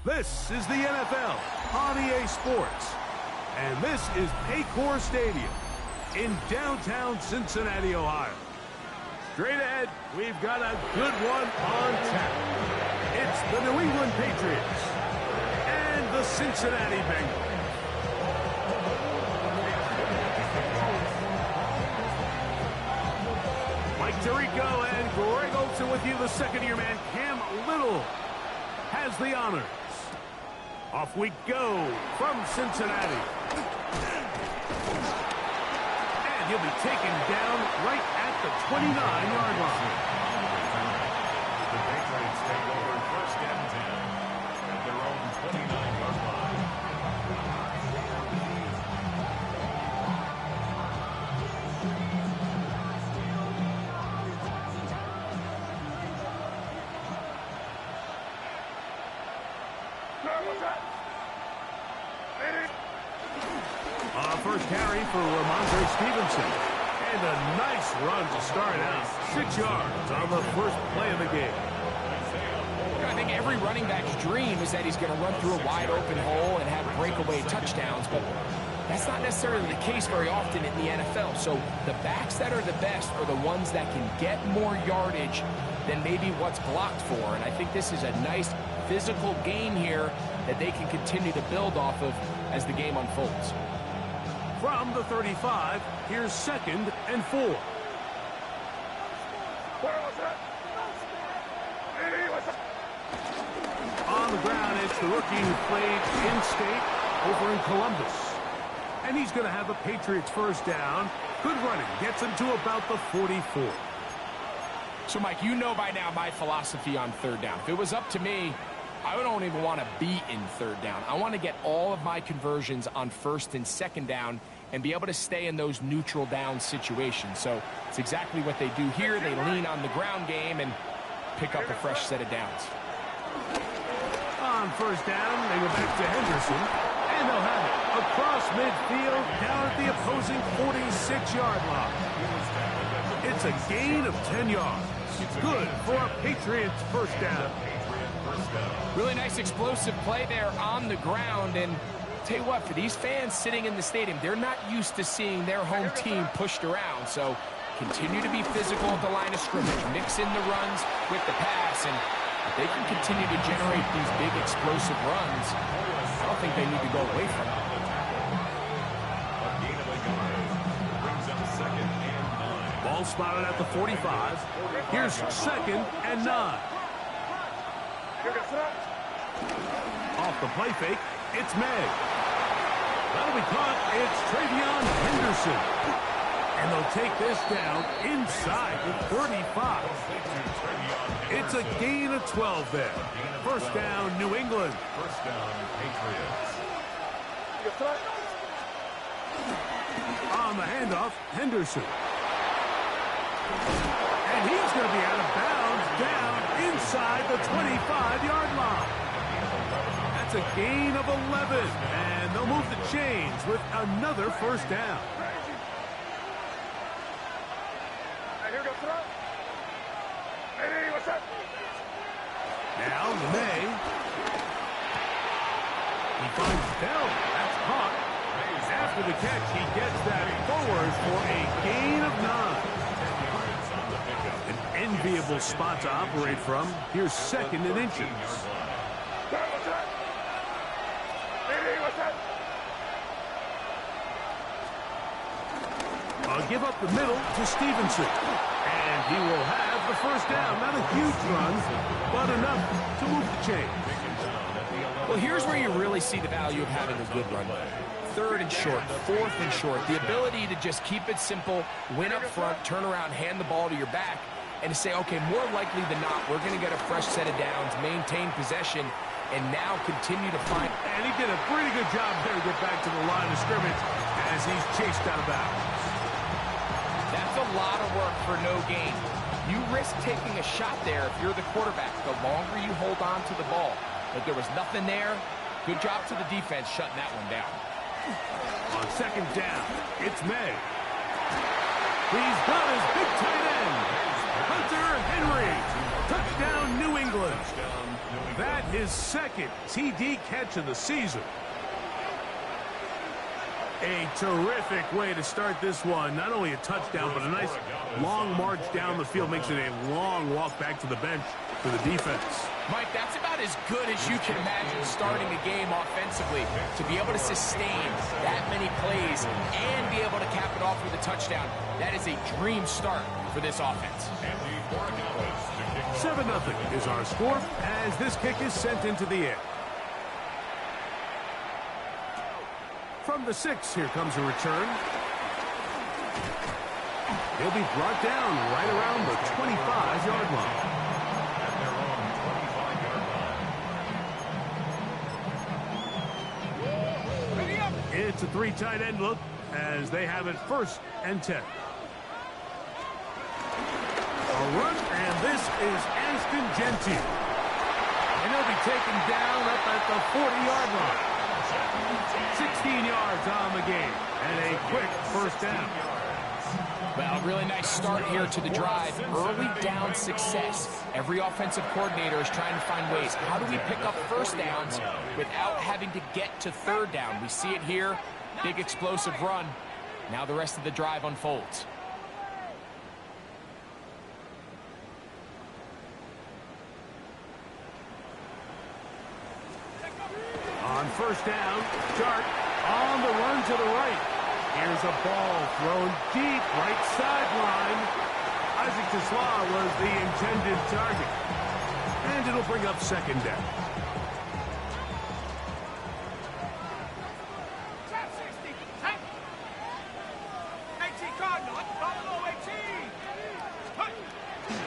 This is the NFL on EA Sports, and this is Paycor Stadium in downtown Cincinnati, Ohio. Straight ahead, we've got a good one on tap. It's the New England Patriots and the Cincinnati Bengals. Mike Tirico and Greg Olsen with you. The second-year man, Cam Little, has the honors. Off we go from Cincinnati. And he'll be taken down right at the 29-yard line. The Patriots take over first and 10 at their own 29-yard line. First carry for Ramondre Stevenson. And a nice run to start out. 6 yards on the first play of the game. I think every running back's dream is that he's going to run through a wide open hole and have breakaway touchdowns, but that's not necessarily the case very often in the NFL. So the backs that are the best are the ones that can get more yardage than maybe what's blocked for. And I think this is a nice physical game here that they can continue to build off of as the game unfolds. From the 35, here's 2nd and 4. On the ground, it's the rookie who played in-state over in Columbus. And he's going to have a Patriots first down. Good running. Gets him to about the 44. So, Mike, you know by now my philosophy on third down. If it was up to me, I don't even want to be in third down. I want to get all of my conversions on first and second down and be able to stay in those neutral down situations. So it's exactly what they do here. They lean on the ground game and pick up a fresh set of downs. On first down, they go back to Henderson, and they'll have it across midfield down at the opposing 46-yard line. It's a gain of 10 yards. Good for a Patriots first down. Really nice explosive play there on the ground, and tell you what, for these fans sitting in the stadium, they're not used to seeing their home team pushed around, so continue to be physical at the line of scrimmage, mix in the runs with the pass, and if they can continue to generate these big explosive runs, I don't think they need to go away from it. Ball spotted at the 45. Here's 2nd and 9. Off the play fake, it's May. That'll be caught. It's Travion Henderson. And they'll take this down inside the 35. It's a gain of 12 there. First down, New England. First down, Patriots. On the handoff, Henderson. And he's going to be out of bounds down inside the 25-yard line. That's a gain of 11. And they'll move the chains with another first down. Now, May. He finds Bell. That's caught. After the catch, he gets that forward for a gain of 9. An enviable spot to operate from. Here's 2nd and inches. Give up the middle to Stevenson. And he will have the first down. Not a huge run, but enough to move the chain. Well, here's where you really see the value of having a good run. 3rd and short, 4th and short. The ability to just keep it simple, win up front, turn around, hand the ball to your back, and to say, okay, more likely than not, we're going to get a fresh set of downs, maintain possession, and now continue to find. And he did a pretty good job there to get back to the line of scrimmage as he's chased out of bounds. That's a lot of work for no gain. You risk taking a shot there if you're the quarterback, the longer you hold on to the ball. But there was nothing there. Good job to the defense shutting that one down. On 2nd down, it's May. He's got his big tight end. Hunter Henry. Touchdown, New England. That is second TD catch of the season. A terrific way to start this one. Not only a touchdown, but a nice long march down the field. Makes it a long walk back to the bench for the defense. Mike, that's about as good as you can imagine starting a game offensively. To be able to sustain that many plays and be able to cap it off with a touchdown, that is a dream start for this offense. 7-0 is our score as this kick is sent into the air. From the 6, here comes a return. He'll be brought down right around the 25-yard line. At their own 25-yard line. It's a 3 tight end look as they have it 1st and 10. A run, and this is Ashton Gentile. And he'll be taken down up at the 40-yard line. 16 yards on the game, and a quick 1st down. Well, really nice start here to the drive. Early down success. Every offensive coordinator is trying to find ways. How do we pick up 1st downs without having to get to 3rd down? We see it here. Big explosive run. Now the rest of the drive unfolds. On 1st down, Dart on the run to the right. Here's a ball thrown deep right sideline. Isaac Tesla was the intended target. And it'll bring up 2nd down.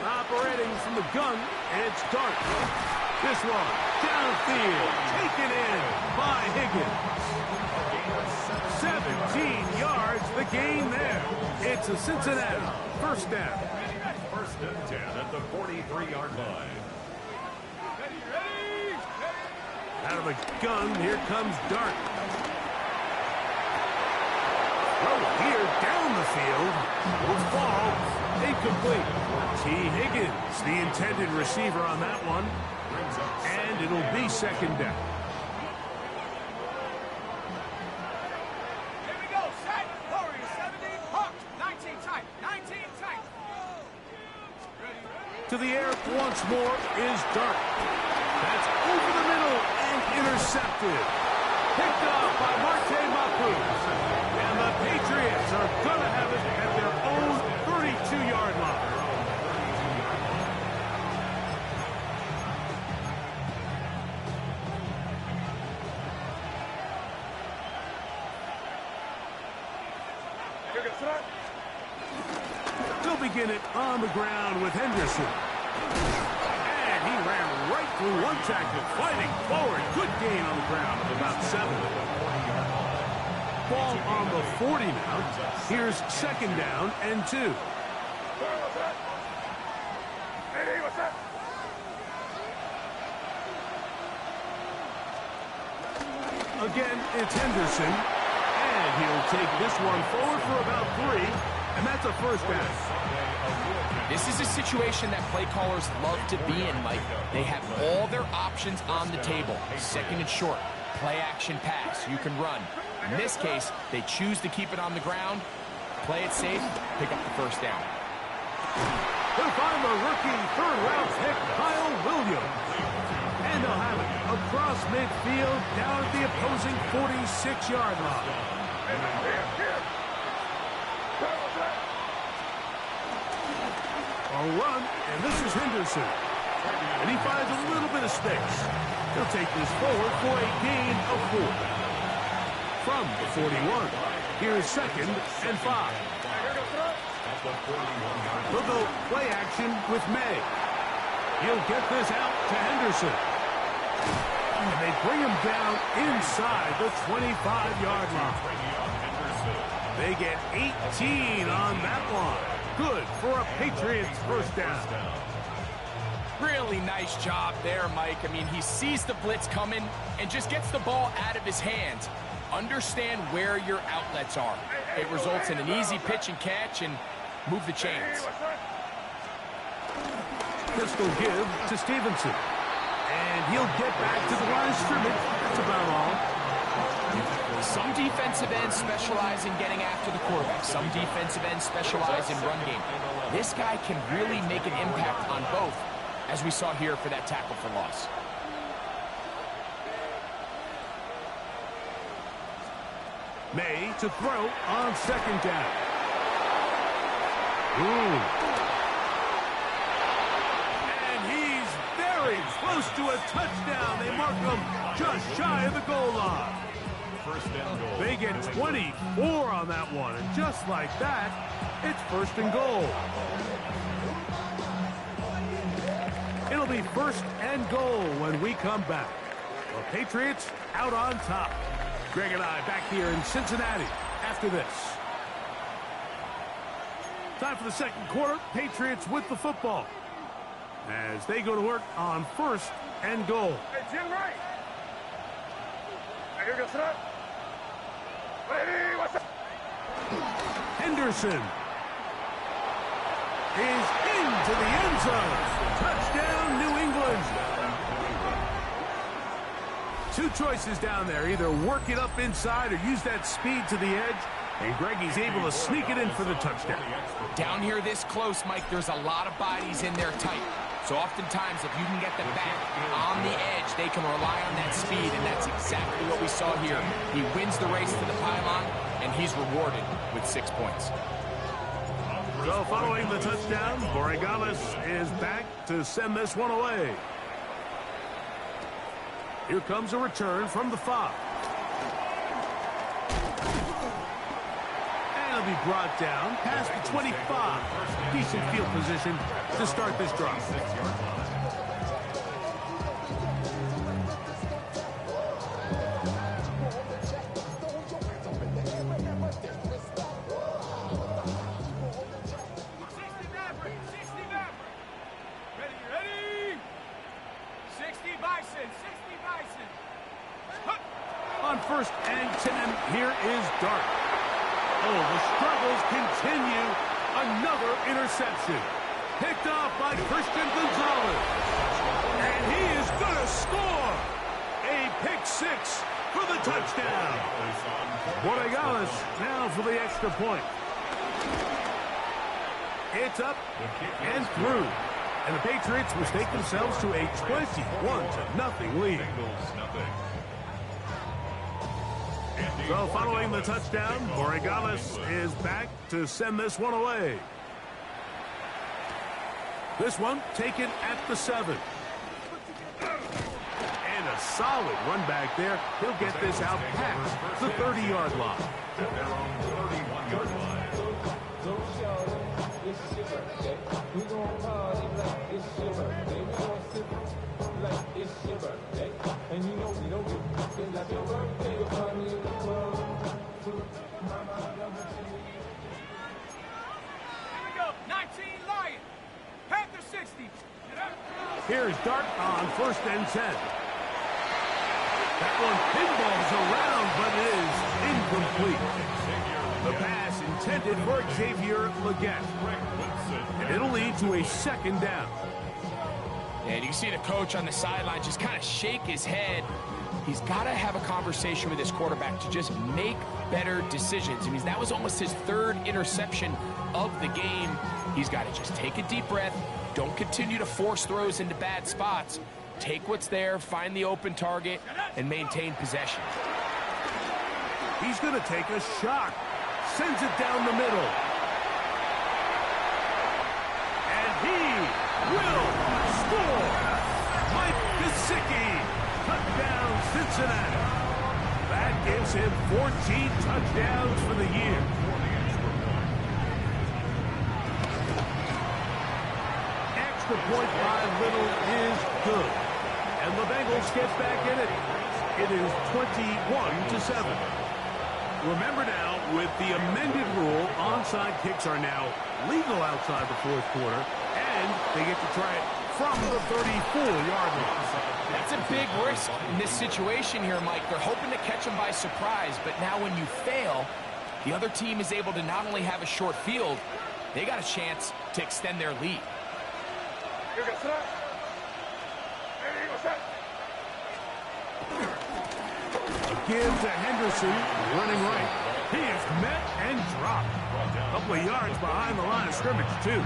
Operating from the gun, it's Dart. This one, downfield, taken in by Higgins. 17 yards, the gain there. It's a Cincinnati 1st down. 1st and 10 at the 43-yard line. Out of the gun, here comes Dart. Throw here, down the field. Will fall, incomplete. T. Higgins, the intended receiver on that one. And it'll be 2nd down. Here we go, set, Warriors 17, Hawks 19 tight, 19 tight. To the air once more is Dart. That's over the middle and intercepted. Picked off by Marte Mapuz. And the Patriots are going to have it at their own 32-yard line. They'll begin it on the ground with Henderson. And he ran right through one tackle, fighting forward. Good gain on the ground of about 7. Ball on the 40 now. Here's 2nd down and 2. Again, it's Henderson. And he'll take this one forward for about 3. And that's a 1st down. This is a situation that play callers love to be in, Mike. They have all their options on the table. 2nd and short, play action pass, you can run. In this case, they choose to keep it on the ground, play it safe, pick up the 1st down. They'll find the rookie 3rd-round pick, Kyle Williams. And they'll have it across midfield down at the opposing 46-yard line. A run, and this is Henderson. And he finds a little bit of space. He'll take this forward for a gain of 4. From the 41, here's 2nd and 5. He'll go play action with May. He'll get this out to Henderson. And they bring him down inside the 25-yard line. They get 18 on that one. Good for a Patriots 1st down. Really nice job there, Mike. I mean, he sees the blitz coming and just gets the ball out of his hands. Understand where your outlets are. It results in an easy pitch and catch and move the chains. Pistol give to Stevenson. And he'll get back to the line of scrimmage. That's about all. Some defensive ends specialize in getting after the quarterback. Some defensive ends specialize in run game. This guy can really make an impact on both, as we saw here for that tackle for loss. May to throw on second down. Ooh. And he's very close to a touchdown. They mark him just shy of the goal line. First and goal. They get 24 on that one. And just like that, it's first and goal. It'll be first and goal when we come back. The Patriots out on top. Greg and I back here in Cincinnati after this. Time for the second quarter. Patriots with the football as they go to work on first and goal. Hey, Jim Wright. Here goes up. Hey, what's up? Henderson is into the end zone. Touchdown, New England. Two choices down there. Either work it up inside or use that speed to the edge. And Greggy's able to sneak it in for the touchdown. Down here this close, Mike, there's a lot of bodies in there tight. So oftentimes, if you can get them back on the edge, they can rely on that speed, and that's exactly what we saw here. He wins the race to the pylon, and he's rewarded with 6 points. So following the touchdown, Borregales is back to send this one away. Here comes a return from the 5. And it'll be brought down past the 25. Decent field position to start this drive. 6-yard line. On first and 10, here is Dart. Oh, the struggles continue. Another interception. Picked off by Christian Gonzalez. And he is going to score. A pick 6 for the touchdown. Borregales now for the extra point. It's up and through. And the Patriots will take themselves to a 21-0 lead. Bengals, nothing. So following the touchdown, Borregales is back to send this one away. This one taken at the 7. And a solid run back there. He'll get this out past the 30-yard line. At their own 31-yard line. And you know we don't get like your birthday, you'll find me in the club. Here we go. 19 Lion. Panther 60. Here's Dart on first and 10. That one pinballs around, but it is incomplete. The pass intended for Xavier Legette. And it'll lead to a second down. And you can see the coach on the sideline just kind of shake his head. He's got to have a conversation with his quarterback to just make better decisions. I mean, that was almost his 3rd interception of the game. He's got to just take a deep breath. Don't continue to force throws into bad spots. Take what's there, find the open target, and maintain possession. He's going to take a shot. Sends it down the middle. And he will score. Mike Gesicki. Touchdown, Cincinnati. That gives him 14 touchdowns for the year. Extra point by Little is good. And the Bengals get back in it. It is 21-7. Remember now, with the amended rule, onside kicks are now legal outside the 4th quarter, and they get to try it from the 34-yard line. That's a big risk in this situation here, Mike. They're hoping to catch them by surprise, but now when you fail, the other team is able to not only have a short field, they got a chance to extend their lead. Give to Henderson, running right. He is met and dropped. A couple of yards behind the line of scrimmage, too.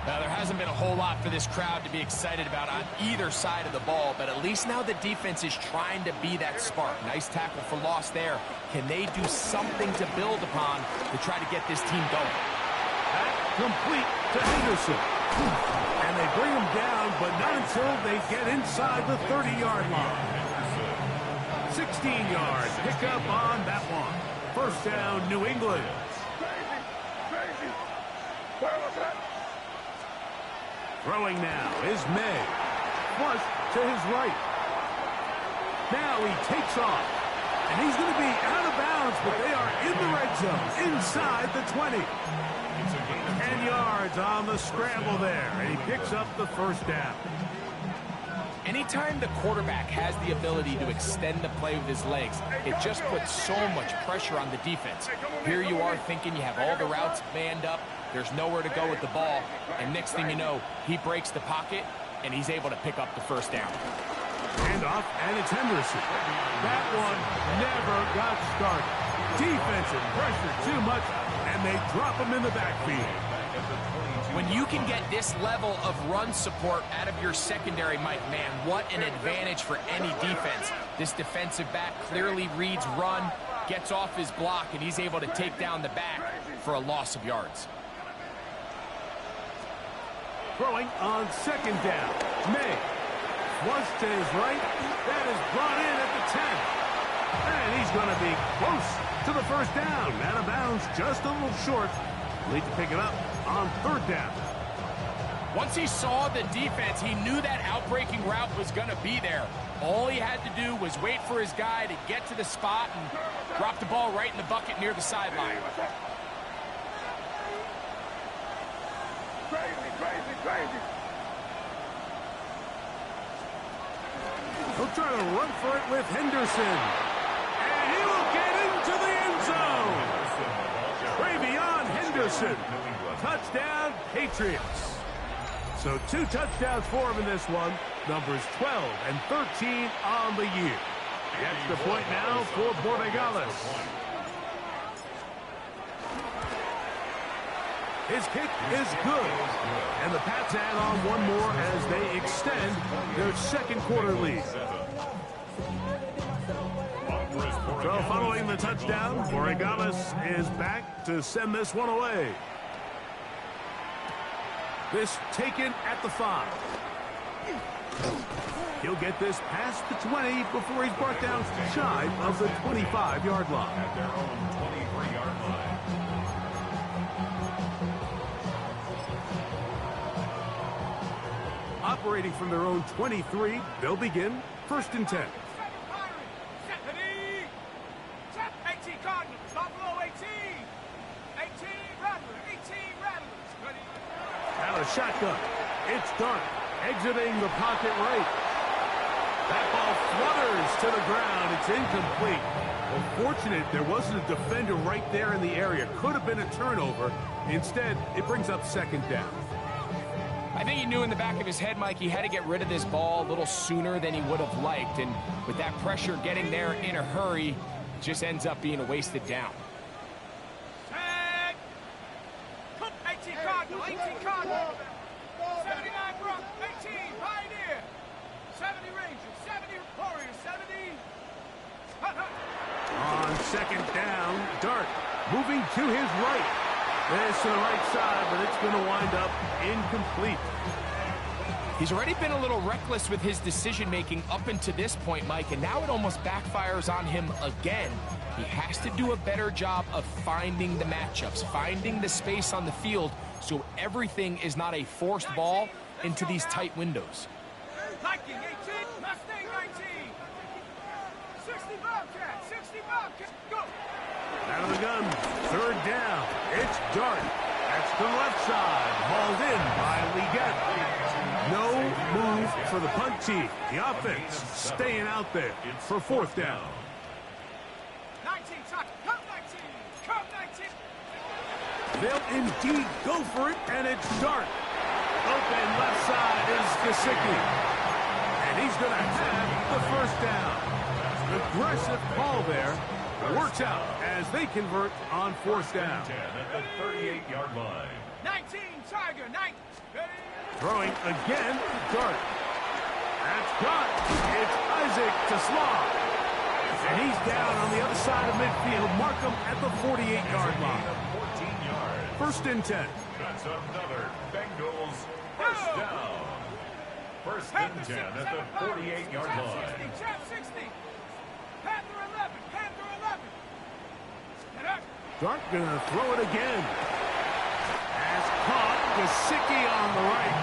Now, there hasn't been a whole lot for this crowd to be excited about on either side of the ball, but at least now the defense is trying to be that spark. Nice tackle for loss there. Can they do something to build upon to try to get this team going? That complete to Henderson. And they bring him down, but not until they get inside the 30-yard line. 16 yards, pick up on that one. First down, New England. Throwing now is May. Flush to his right. Now he takes off. And he's going to be out of bounds, but they are in the red zone, inside the 20. 10 yards on the scramble there, and he picks up the first down. Anytime the quarterback has the ability to extend the play with his legs, it just puts so much pressure on the defense. Here you are thinking you have all the routes manned up, there's nowhere to go with the ball, and next thing you know, he breaks the pocket, and he's able to pick up the first down. Handoff, and it's Henderson. That one never got started. Defensive pressure too much, and they drop him in the backfield. When you can get this level of run support out of your secondary, Mike, man, what an advantage for any defense. This defensive back clearly reads run, gets off his block, and he's able to take down the back for a loss of yards. Throwing on second down. May. Flush to his right. That is brought in at the 10. And he's going to be close to the first down. Out of bounds, just a little short. Need to pick it up on third down. Once he saw the defense, he knew that outbreaking route was going to be there. All he had to do was wait for his guy to get to the spot and drop the ball right in the bucket near the sideline. Crazy. He'll try to run for it with Henderson. And he will get into the end zone. Travion Henderson. Touchdown, Patriots. So 2 touchdowns for him in this one. Numbers 12 and 13 on the year. The extra point now for Bengals. His kick is good. And the Pats add on one more as they extend their second quarter lead. So following the touchdown, Bengals is back to send this one away. This taken at the 5. He'll get this past the 20 before he's brought down shy of the 25-yard line. At their own 23-yard line. Operating from their own 23, they'll begin first and 10. 18 Cardinals, Buffalo 18. 18 Rattlers, 18 Rattlers. Ready? Out of shotgun. It's Dark, exiting the pocket right. That ball flutters to the ground. It's incomplete. Well, fortunate there wasn't a defender right there in the area. Could have been a turnover. Instead, it brings up second down. I think he knew in the back of his head, Mike, he had to get rid of this ball a little sooner than he would have liked. And with that pressure getting there in a hurry, just ends up being a wasted down. 18 Cardinal, 18 Cardinal. 79 Bronx, 18 Pioneer. 70 Rangers, 70 Warriors, 70. On second down, Dart moving to his right. This to the right side, but it's going to wind up incomplete. He's already been a little reckless with his decision-making up until this point, Mike, and now it almost backfires on him again. He has to do a better job of finding the matchups, finding the space on the field so everything is not a forced ball into these tight windows. Viking 18, Mustang 19. 60 Bobcat, 60 Bobcat, go. Out of the gun, third down. It's Dart. That's to the left side. Hauled in by Leggett. No move for the punt team. The offense staying out there for fourth down. 19, come 19, come 19. They'll indeed go for it, and it's Dart. Open left side is Gesicki. And he's going to have the first down. Aggressive call there. Works out as they convert on fourth down. 10 at the 38-yard line. 19, Tiger, 19. Throwing again, Dart. That's caught. It's Isaac to Slaw. And he's down on the other side of midfield. Mark him at the 48-yard line. 14 yards. First and 10. That's another Bengals first down. First and 10 at the 48-yard line. 60, 60. Panther 11, Panther 11. Get up. Dart gonna throw it again. As caught, Gesicki on the right.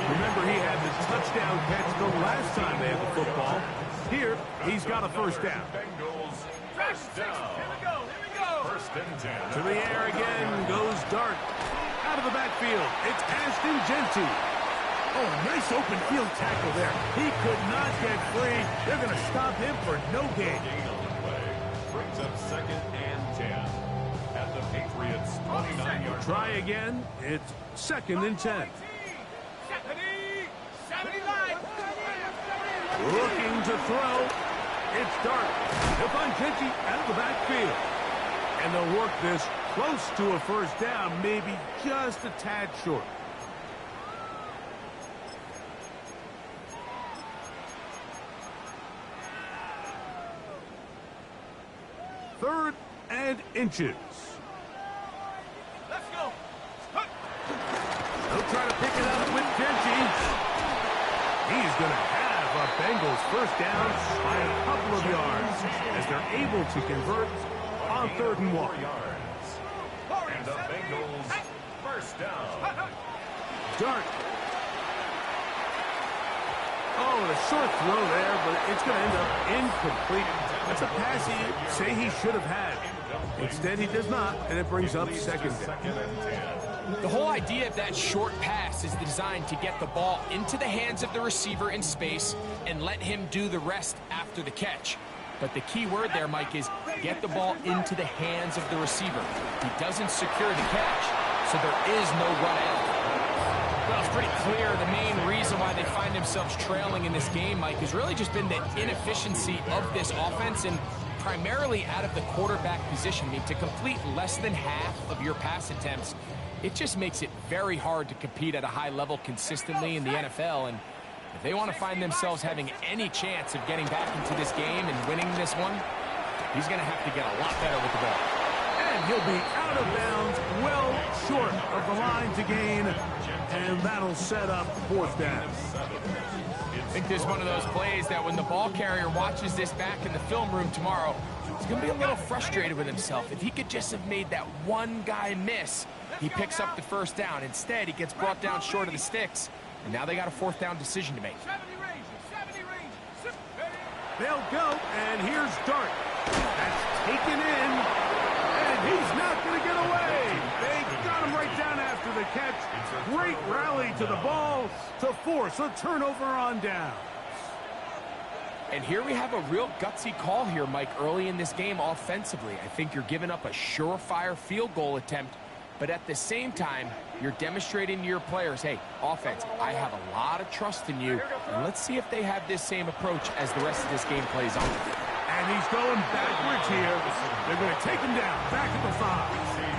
Remember, he had the touchdown catch the last time they had the football. Here, he's got a first down. Bengals first down. Here we go, here we go. First and 10. To the air again goes Dart. Out of the backfield, it's Ashton Genty. Oh, nice open field tackle there. He could not get free. They're going to stop him for no gain. Gain on the play. Brings up second and 10 at the Patriots' 29-yard Try again. It's second and 10. 79. Looking to throw. It's Dart. He'll find Genty out of the backfield. And they'll work this close to a first down, maybe just a tad short. Third and inches. Let's go. They'll try to pick it up with Genty. He's going to have a Bengals first down by a couple of yards as they're able to convert on 3rd and 1. yards. And the Bengals first down. Dart. Oh, a short throw there, but it's going to end up incomplete. That's a pass he say he should have had. Instead, he does not, and it brings up second down. Second and 10. The whole idea of that short pass is designed to get the ball into the hands of the receiver in space and let him do the rest after the catch. But the key word there, Mike, is get the ball into the hands of the receiver. He doesn't secure the catch, so there is no run out. Well, it's pretty clear the main reason why they find themselves trailing in this game, Mike, has really just been the inefficiency of this offense and primarily out of the quarterback position. I mean, to complete less than half of your pass attempts, it just makes it very hard to compete at a high level consistently in the NFL. And if they want to find themselves having any chance of getting back into this game and winning this one, he's going to have to get a lot better with the ball. And he'll be out of bounds, well short of the line to gain, and that'll set up 4th down. I think this is one of those plays that when the ball carrier watches this back in the film room tomorrow, he's going to be a little frustrated with himself. If he could just have made that one guy miss, he picks up the first down. Instead, he gets brought down short of the sticks, and now they got a 4th down decision to make. 70 range. They'll go, and here's Dart. That's taken in, and he's not going to get away. They got him right down after the catch. Great rally to the ball to force a turnover on down. And here we have a real gutsy call here, Mike, early in this game offensively. I think you're giving up a surefire field goal attempt, but at the same time, you're demonstrating to your players, hey, offense, I have a lot of trust in you, and let's see if they have this same approach as the rest of this game plays on. And he's going backwards here. They're going to take him down, back at the 5.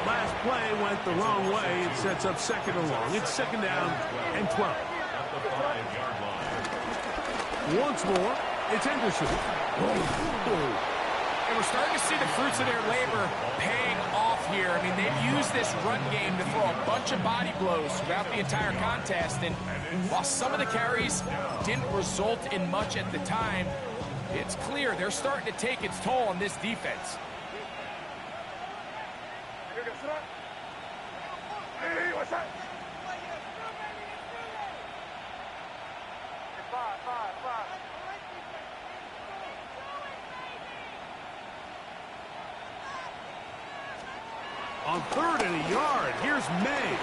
Last play went the wrong way. It sets up 2nd and long. It's 2nd down and 12. At the 5-yard line. Once more, it's Henderson. And we're starting to see the fruits of their labor paying off here. I mean, they've used this run game to throw a bunch of body blows throughout the entire contest. And while some of the carries didn't result in much at the time, it's clear they're starting to take its toll on this defense. Hey, what's that? On 3rd and a yard, here's May.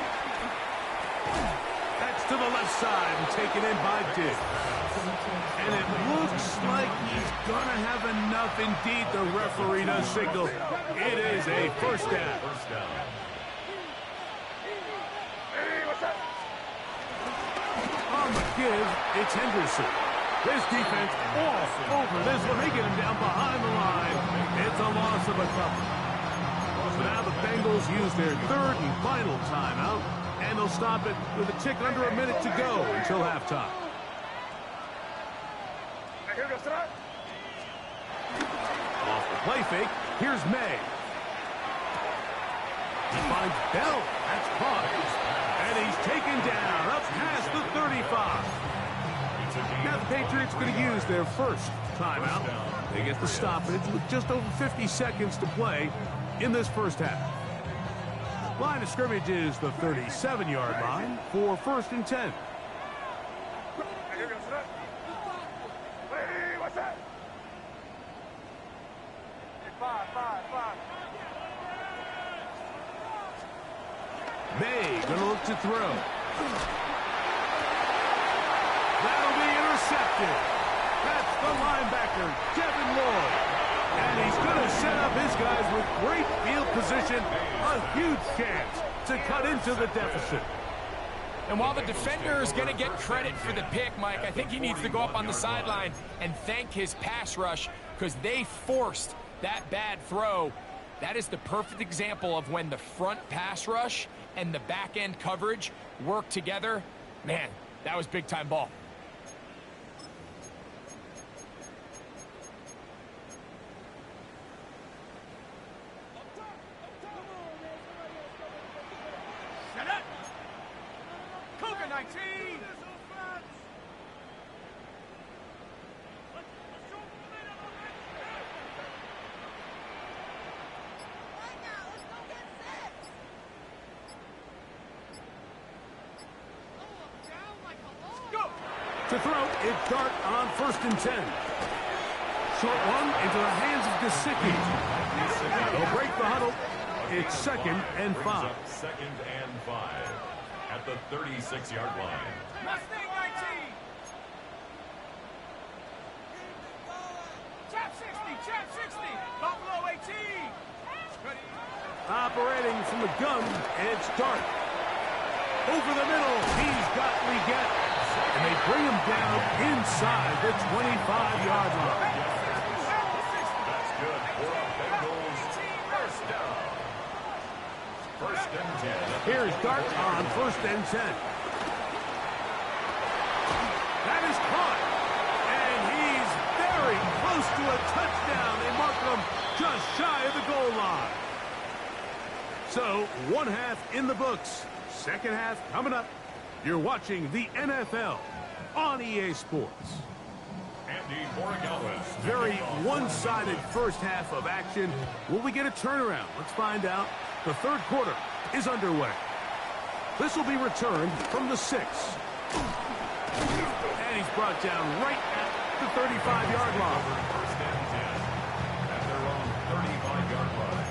That's to the left side and taken in by Diggs. And it looks like he's going to have enough. Indeed, the referee does signal. It is a first down. First down. give, it's Henderson. This defense all over this one. They get him down behind the line. It's a loss of a couple. So now the Bengals use their third and final timeout, and they'll stop it with a tick under a minute to go until halftime. Off the play fake, here's May. He finds Bell. That's caught. And he's taken down up past the 35. Now the Patriots going to use their first timeout. They get the stoppage with just over 50 seconds to play in this first half. Line of scrimmage is the 37-yard line for 1st and 10. May going to look to throw. That'll be intercepted. That's the linebacker, Devin Lloyd. And he's going to set up his guys with great field position. A huge chance to cut into the deficit. And while the defender is going to get credit for the pick, Mike, I think he needs to go up on the sideline and thank his pass rush because they forced that bad throw. That is the perfect example of when the front pass rush and the back end coverage work together. Man, that was big time ball. Set up. Cougar 19. To throw, it's Dart on 1st and 10. Short one into the hands of Gesicki. They'll break the huddle. It's 2nd and 5. 2nd and 5 at the 36-yard line. Mustang 19. Chap 60, Chap 60. Buffalo 18. Operating from the gun, it's Dart. Over the middle, he's got Leggett. And they bring him down inside the 25-yard line. That's good for a Bengals first down. 1st and 10. Here's Dart on 1st and 10. That is caught. And he's very close to a touchdown. They mark him just shy of the goal line. So, 1 half in the books. 2nd half coming up. You're watching the NFL on EA Sports. Andy Morikawa. Very one-sided first half of action. Will we get a turnaround? Let's find out. The 3rd quarter is underway. This will be returned from the 6. And he's brought down right at the 35-yard line. 1st and 10 at their own 35-yard line.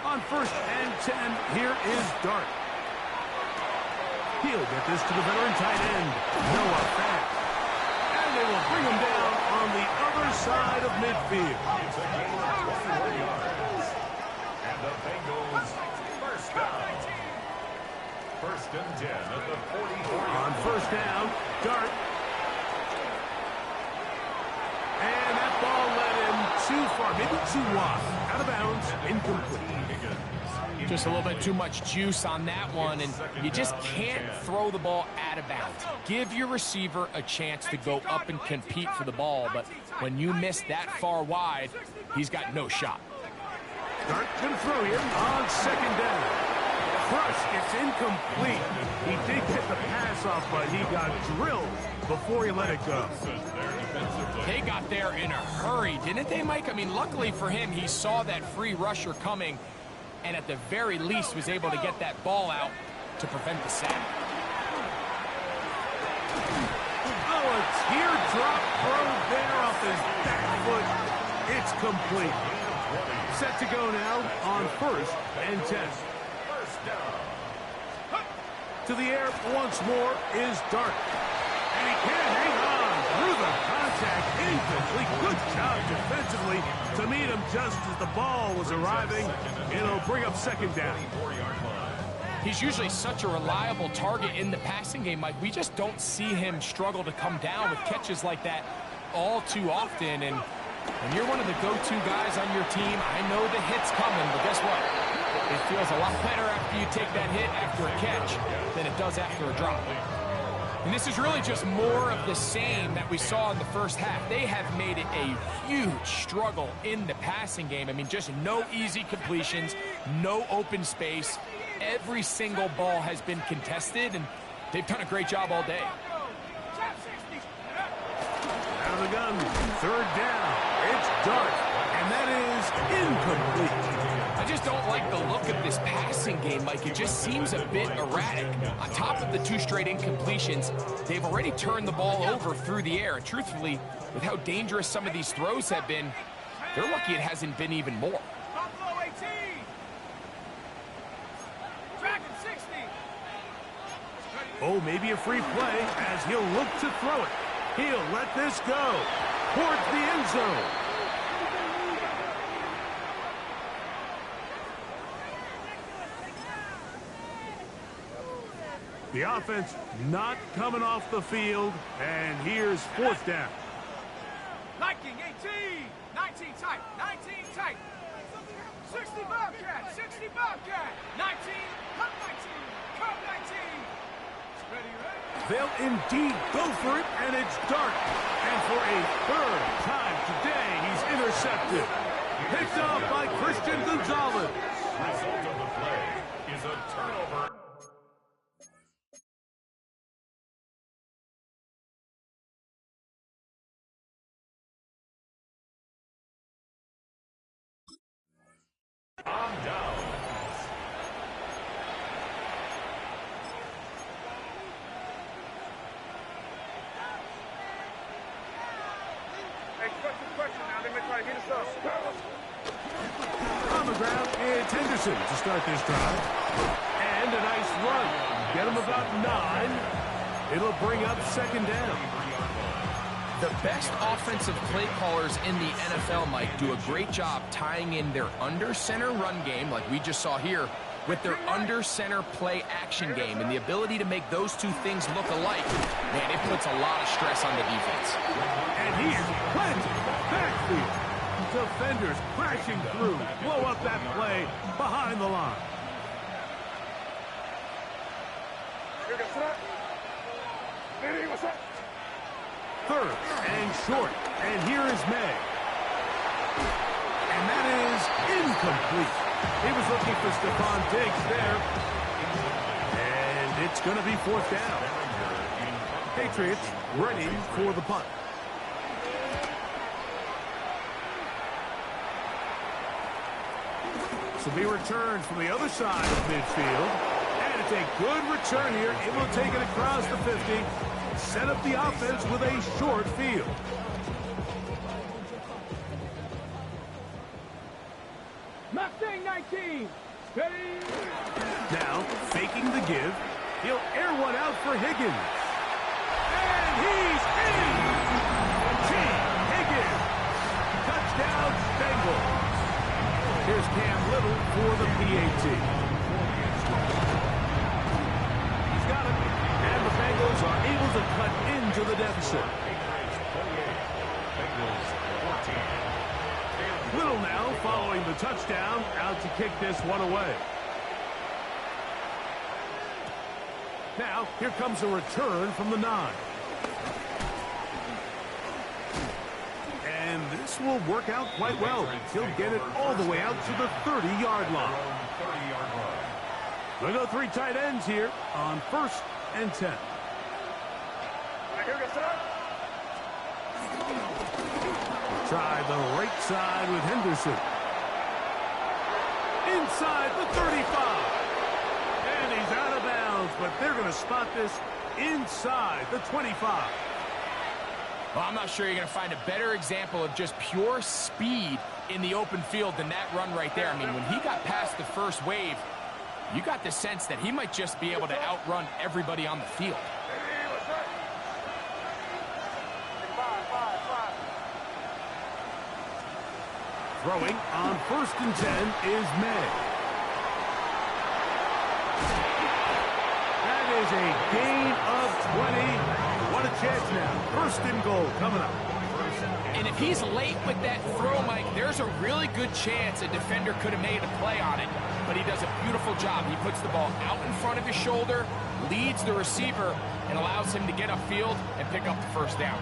On 1st and 10, here is Dart. He'll get this to the veteran tight end, Noah Fant. And they will bring him down on the other side of midfield. It's a gain of 21 yards. And the Bengals first down. 1st and 10 at the 44. On 1st down, Dart. And that ball led him too far, maybe too wide. Out of bounds, incomplete. Just a little bit too much juice on that one, and you just can't throw the ball out of bounds. Give your receiver a chance to go up and compete for the ball, but when you miss that far wide, he's got no shot. Dart going to throw here on 2nd down. Crush, it's incomplete. He did get the pass off, but he got drilled before he let it go. They got there in a hurry, didn't they, Mike? I mean, luckily for him, he saw that free rusher coming, and at the very least was able to get that ball out to prevent the sack. Oh, a teardrop throw there off his back foot. It's complete. Set to go now on 1st and 10. To the air once more is Dart. And he can't hang on through the contact. contact, incomplete. Good job defensively to meet him just as the ball was arriving. It'll bring up second down. He's usually such a reliable target in the passing game, Mike. We just don't see him struggle to come down with catches like that all too often. And when you're one of the go-to guys on your team, I know the hit's coming, but guess what? It feels a lot better after you take that hit after a catch than it does after a drop. And this is really just more of the same that we saw in the first half. They have made it a huge struggle in the passing game. I mean, just no easy completions, no open space. Every single ball has been contested, and they've done a great job all day. Out of the gun, third down. It's Dart, and that is incomplete. I just don't like the look of this passing game, Mike. It just seems a bit erratic. On top of the 2 straight incompletions, they've already turned the ball over through the air. And truthfully, with how dangerous some of these throws have been, they're lucky it hasn't been even more. Buffalo 18. Dragon 60. Oh, maybe a free play as he'll look to throw it. He'll let this go towards the end zone. The offense not coming off the field, and here's fourth down. Liking 18. 19 tight. 19 tight. 60 Bobcat. 60 Bobcat. 19. Cut 19. Cut 19. Ready, ready. They'll indeed go for it, and it's Dart. And for a third time today, he's intercepted. Picked off by Christian Gonzalez. Result of the play is a turnover. On down. Hey, question now. They may try to hit us up. On the ground, it's Henderson to start this drive. And a nice run. Get him about 9. It'll bring up second down. The best offensive play callers in the NFL, Mike, do a great job tying in their under-center run game, like we just saw here, with their under-center play action game. And the ability to make those two things look alike, man, it puts a lot of stress on the defense. And here's planted backfield. Defenders crashing through. Blow up that play behind the line. Third and short. And here is May. And that is incomplete. He was looking for Stephon Diggs there. And it's going to be fourth down. Patriots ready for the punt. To be returned from the other side of midfield. And it's a good return here. It will take it across the 50. Set up the offense with a short field. Mustang 19. Steady. Now, faking the give. He'll air one out for Higgins. And he's in! T. Higgins. Touchdown, Bengals. Here's Cam Little for the PAT. He's got it. And the Bengals are able to cut into the deficit. Little now following the touchdown, out to kick this one away. Now, here comes a return from the 9. And this will work out quite well. He'll get it all the way out to the 30-yard line. We'll go 3 tight ends here on 1st and 10. Try the right side with Henderson. Inside the 35. And he's out of bounds, but they're going to spot this inside the 25. Well, I'm not sure you're going to find a better example of just pure speed in the open field than that run right there. I mean, when he got past the first wave, you got the sense that he might just be able to outrun everybody on the field. Throwing on 1st and 10 is May. That is a gain of 20. What a chance now. 1st and goal coming up. And if he's late with that throw, Mike, there's a really good chance a defender could have made a play on it, but he does a beautiful job. He puts the ball out in front of his shoulder, leads the receiver, and allows him to get upfield and pick up the 1st down.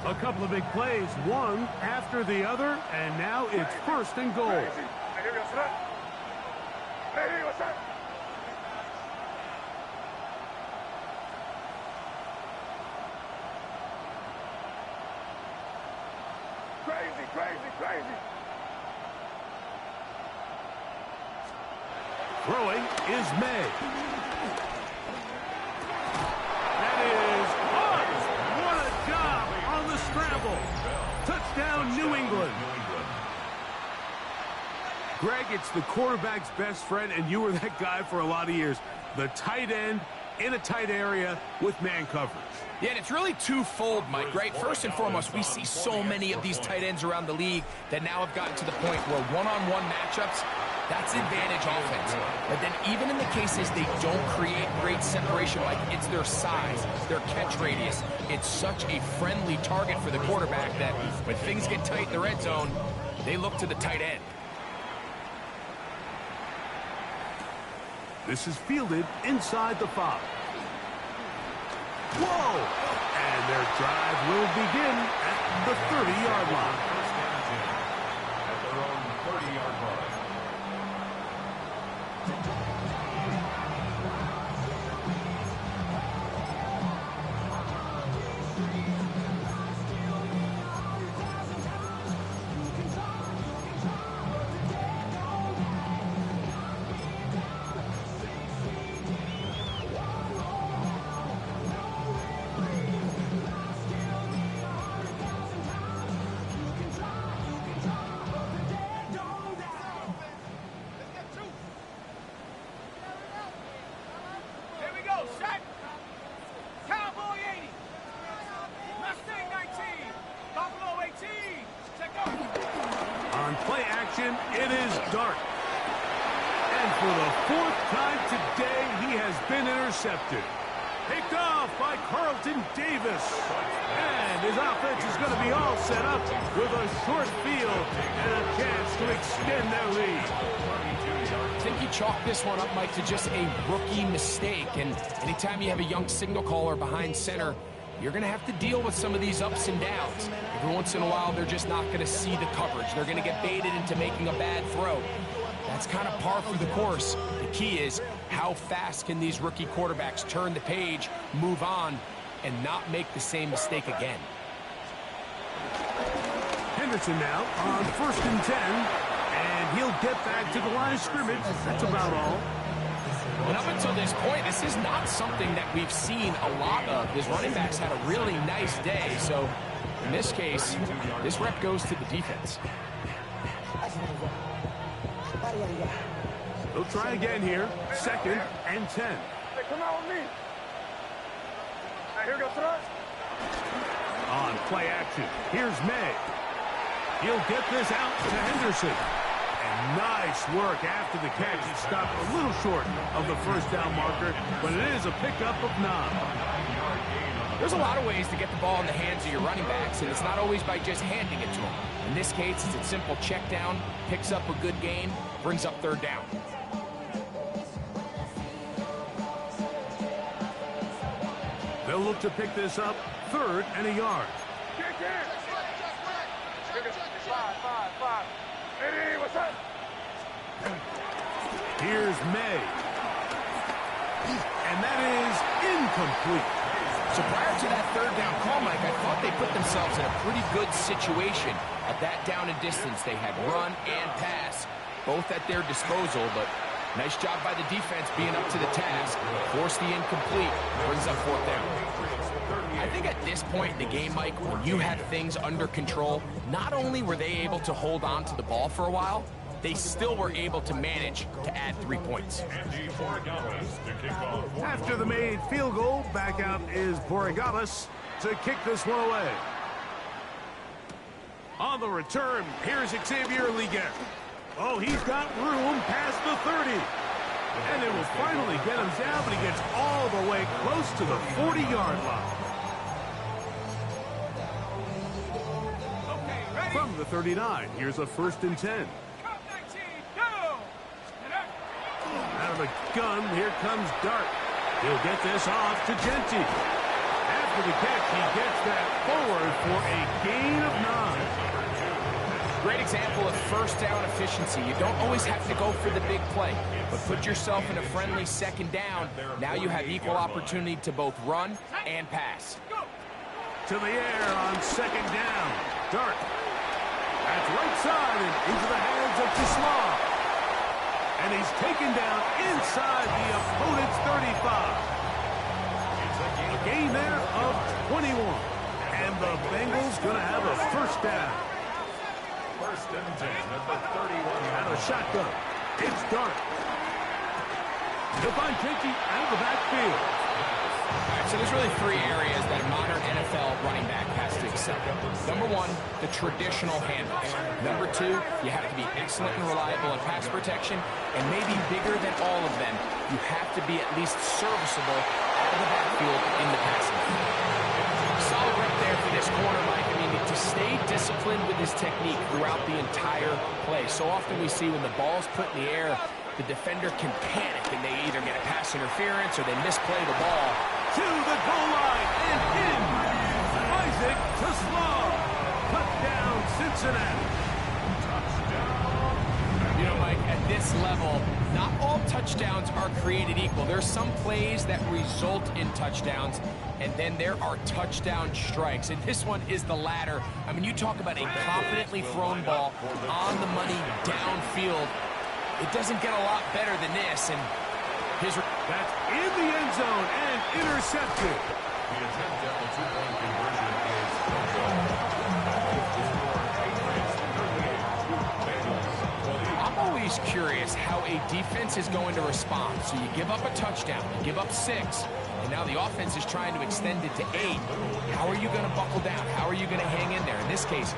A couple of big plays, one after the other, and now it's 1st and goal. Crazy. Throwing is May. That is on. What a job on the scramble. Touchdown, New England. Greg, it's the quarterback's best friend, and you were that guy for a lot of years. The tight end in a tight area with man coverage. Yeah, and it's really twofold, Mike, right? First and foremost, we see so many of these tight ends around the league that now have gotten to the point where one-on-one matchups, that's advantage offense. But then even in the cases they don't create great separation, Mike, it's their size, their catch radius. It's such a friendly target for the quarterback that when things get tight in the red zone, they look to the tight end. This is fielded inside the 5. Whoa! And their drive will begin at the 30-yard line. At their own 30-yard line. It is Dart. And for the 4th time today, he has been intercepted. Picked off by Carlton Davis. And his offense is going to be all set up with a short field and a chance to extend their lead. I think you chalk this one up, Mike, to just a rookie mistake. And anytime you have a young signal caller behind center, you're going to have to deal with some of these ups and downs. Every once in a while, they're just not going to see the coverage. They're going to get baited into making a bad throw. That's kind of par for the course. The key is how fast can these rookie quarterbacks turn the page, move on, and not make the same mistake again. Henderson now on 1st and 10, and he'll get back to the line of scrimmage. That's about all. And up until this point, this is not something that we've seen a lot of. His running backs had a really nice day, so in this case, this rep goes to the defense. They'll try again here. 2nd and 10. Hey, come out with me. Hey, here goes thrust. On play action, here's May. He'll get this out to Henderson. And nice work after the catch. He stopped a little short of the 1st down marker, but it is a pickup of 9. There's a lot of ways to get the ball in the hands of your running backs, and it's not always by just handing it to them. In this case, it's a simple check down, picks up a good gain, brings up 3rd down. They'll look to pick this up 3rd and a yard. Five. Eddie, what's up? Here's May. And that is incomplete. So prior to that 3rd down call, Mike, I thought they put themselves in a pretty good situation. At that down and distance, they had run and pass, both at their disposal, but Nice job by the defense being up to the task. Force the incomplete. Brings up 4th down. I think at this point in the game, Mike, when you had things under control, not only were they able to hold on to the ball for a while, they still were able to manage to add 3 points. After the made field goal, back out is Borregales to kick this one away. On the return, here's Xavier Liguer. Oh, he's got room past the 30. And it will finally get him down, but he gets all the way close to the 40-yard line. Okay, ready? From the 39, here's a 1st and 10. Count 19, go! Get up. Out of the gun, here comes Dart. He'll get this off to Genty. After the catch, he gets that forward for a gain of 9. Great example of 1st down efficiency. You don't always have to go for the big play, but put yourself in a friendly 2nd down. Now you have equal opportunity to both run and pass. To the air on 2nd down. Dart. That's right side and into the hands of Tisla. And he's taken down inside the opponent's 35. A gain there of 21. And the Bengals going to have a 1st down. 1st and 10 at the 31. Out of shotgun. It's Dart. He'll find Genty out of the backfield. All right, so there's really 3 areas that a modern NFL running back has to excel. Number 1, the traditional handoffs. Number 2, you have to be excellent and reliable in pass protection. And maybe bigger than all of them, you have to be at least serviceable out of the backfield in the passing game. Solid rep there for this corner, Mike. I mean, to stay disciplined with his technique throughout the entire play. So often we see when the ball's put in the air, the defender can panic and they either get a pass interference or they misplay the ball. To the goal line and in. Isaac Tisla. Touchdown, Cincinnati. You know, Mike, at this level, not all touchdowns are created equal. There's some plays that result in touchdowns, and then there are touchdown strikes. And this one is the latter. I mean, you talk about a confidently thrown ball on the money downfield. It doesn't get a lot better than this. And that's in the end zone and intercepted. The attempt at the 2-point conversion is no good. I'm always curious how a defense is going to respond. So you give up a touchdown, you give up 6, and now the offense is trying to extend it to 8. How are you going to buckle down? How are you going to hang in there? In this case,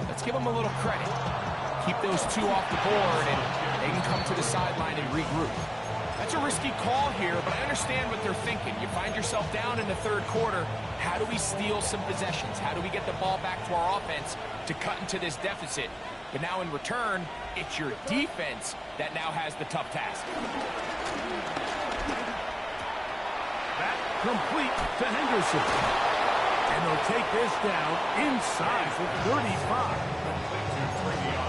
let's give them a little credit. Keep those 2 off the board, and they can come to the sideline and regroup. That's a risky call here, but I understand what they're thinking. You find yourself down in the 3rd quarter. How do we steal some possessions? How do we get the ball back to our offense to cut into this deficit? But now in return, it's your defense that now has the tough task. That complete to Henderson. And they'll take this down inside the 35.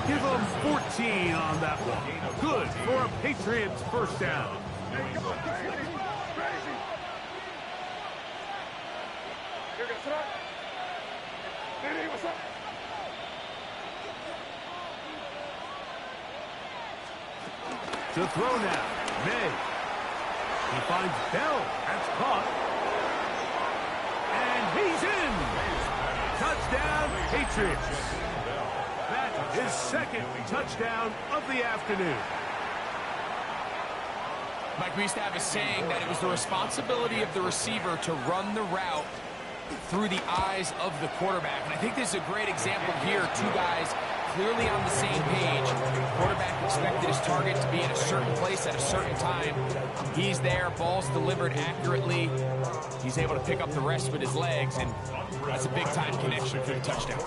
Give them 14 on that one. Good for a Patriots 1st down. To throw now, May. He finds Bell. That's caught. And he's in. Touchdown, Patriots. That is 2nd touchdown of the afternoon. Mike, we used to have a saying that it was the responsibility of the receiver to run the route through the eyes of the quarterback. And I think this is a great example here. 2 guys clearly on the same page. The quarterback expected his target to be in a certain place at a certain time. He's there, ball's delivered accurately. He's able to pick up the rest with his legs, and that's a big-time connection for the touchdown.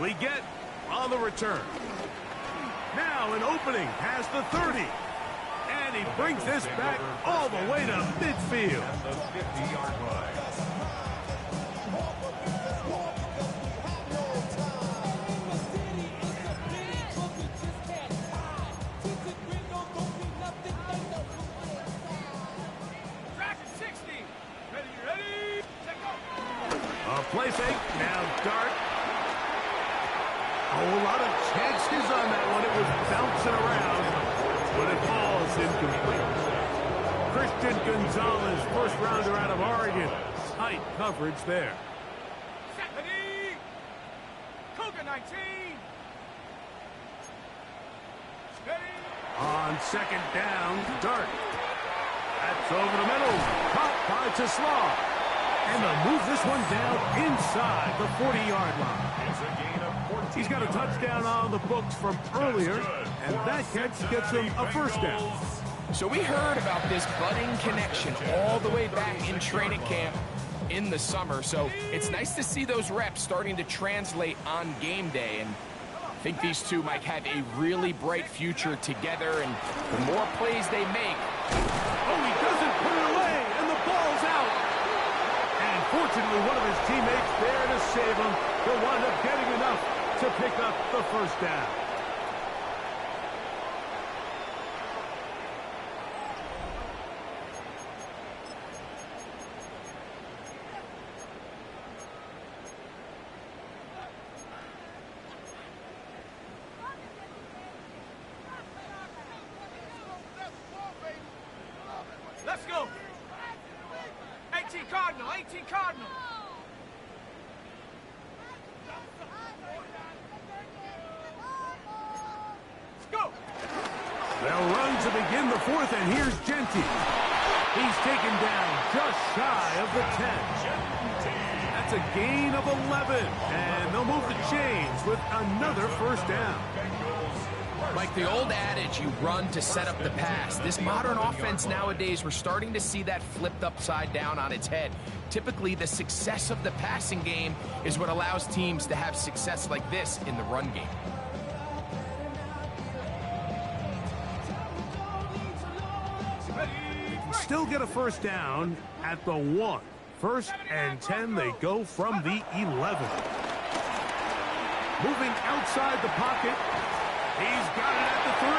We get on the return. Now an opening past the 30. And he brings this back all the way to midfield. At the 50-yard line. A play fake, now Dart. Oh, a lot of chances on that one. It was bouncing around, but it falls incomplete. Christian Gonzalez, first rounder out of Oregon. Tight coverage there. Stephanie! Cougar 19! Steady! On second down, Dart. That's over the middle. Caught by Teslaw. And they'll move this one down inside the 40-yard line. It's a gain of 14 He's got a touchdown on the books from earlier, and that catch gets him a first down. So we heard about this budding connection all the way back in training camp in the summer. So it's nice to see those reps starting to translate on game day. And I think these two might have a really bright future together. And the more plays they make. Oh, he doesn't put it away, and the ball's out. And fortunately, one of his teammates there to save him. He'll wind up getting enough to pick up the first down. Let's go! 18 Cardinal, 18 Cardinal! Let's go! They'll run to begin the fourth, and here's Genty. He's taken down just shy of the 10. That's a gain of 11, and they'll move the chains with another first down. Like the old adage, you run to set up the pass. This modern offense nowadays, we're starting to see that flipped upside down on its head. Typically, the success of the passing game is what allows teams to have success like this in the run game. Still get a first down at the 1. First and 10, they go from the 11. Moving outside the pocket. He's got it at the 3.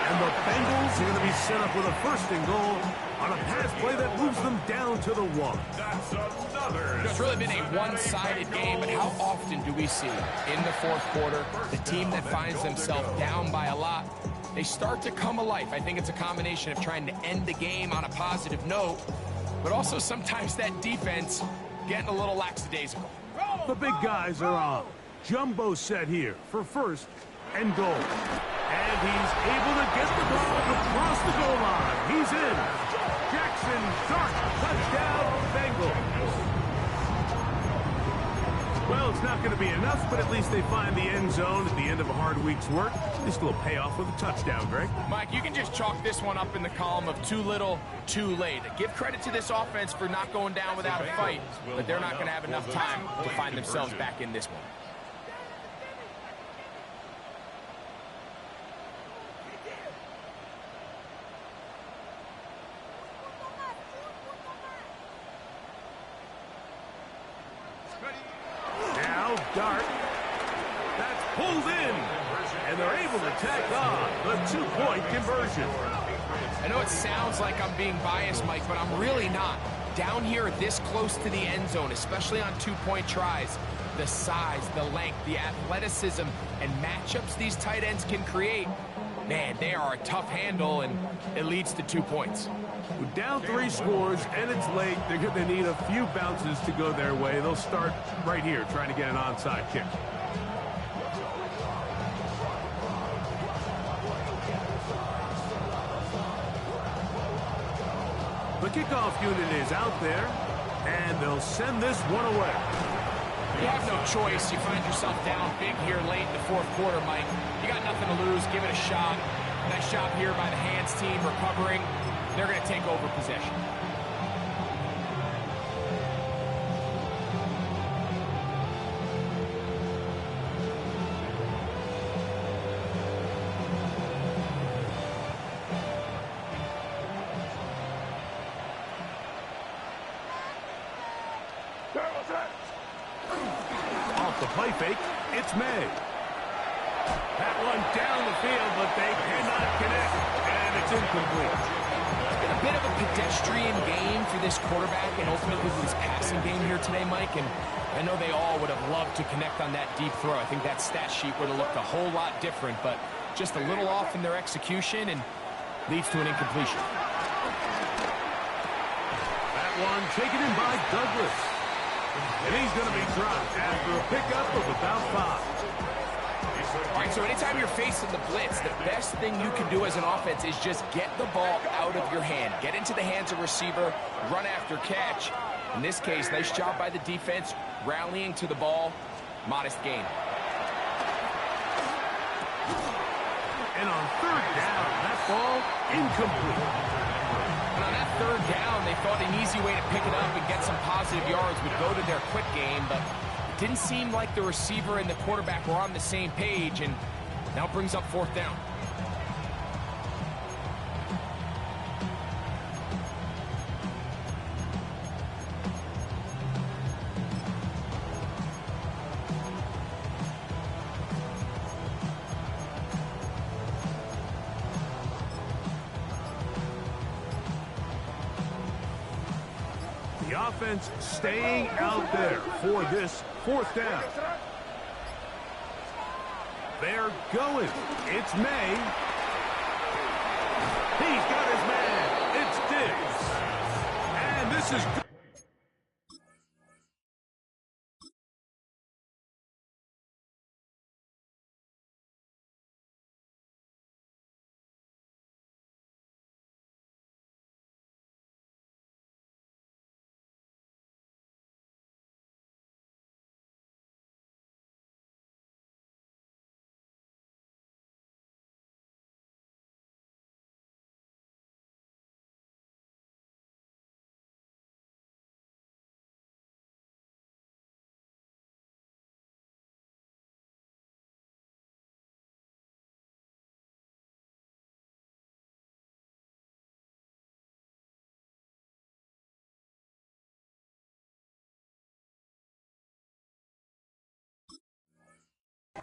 And the Bengals are going to be set up with a first and goal on a pass play that moves them down to the 1. That's another. It's really been a one-sided game, but how often do we see in the fourth quarter the team that finds themselves down by a lot, they start to come alive? I think it's a combination of trying to end the game on a positive note, but also sometimes that defense getting a little lackadaisical. The big guys are on. Jumbo set here for first and goal. And he's able to get the ball across the goal line. He's in. Jackson Dart, touchdown, Bengals. Well, it's not going to be enough, but at least they find the end zone at the end of a hard week's work. This will pay off with a touchdown, Greg. Mike, you can just chalk this one up in the column of too little, too late. Give credit to this offense for not going down without a fight, but they're not going to have enough time to find themselves back in this one. Now Dart. That's pulled in. And they're able to tack on the two-point conversion. I know it sounds like I'm being biased, Mike, but I'm really not. Down here this close to the end zone, especially on two-point tries, the size, the length, the athleticism, and matchups these tight ends can create, man, they are a tough handle, and it leads to 2 points. With down 3 scores, and it's late, they're going to need a few bounces to go their way. They'll start right here, trying to get an onside kick. The kickoff unit is out there, and they'll send this one away. You have no choice. You find yourself down big here late in the fourth quarter, Mike. You got nothing to lose. Give it a shot. Nice job here by the hands team recovering. They're going to take over possession. Off the play fake, it's May. That one down the field, but they cannot connect, and it's incomplete. bit of a pedestrian game for this quarterback and ultimately his passing game here today, Mike. And I know they all would have loved to connect on that deep throw. I think that stat sheet would have looked a whole lot different, but just a little off in their execution and leads to an incompletion. That one taken in by Douglas. And he's going to be dropped after a pickup of about 5. All right, so anytime you're facing the blitz, the best thing you can do as an offense is just get the ball out of your hand. Get into the hands of receiver, run after catch. In this case, nice job by the defense, rallying to the ball. Modest gain. And on 3rd down, that ball incomplete. And on that 3rd down, they thought an easy way to pick it up and get some positive yards would go to their quick game, but it didn't seem like the receiver and the quarterback were on the same page, and now brings up 4th down. The offense staying out there for this 4th down. They're going. It's May. He's got his man. It's Diggs. And this is good.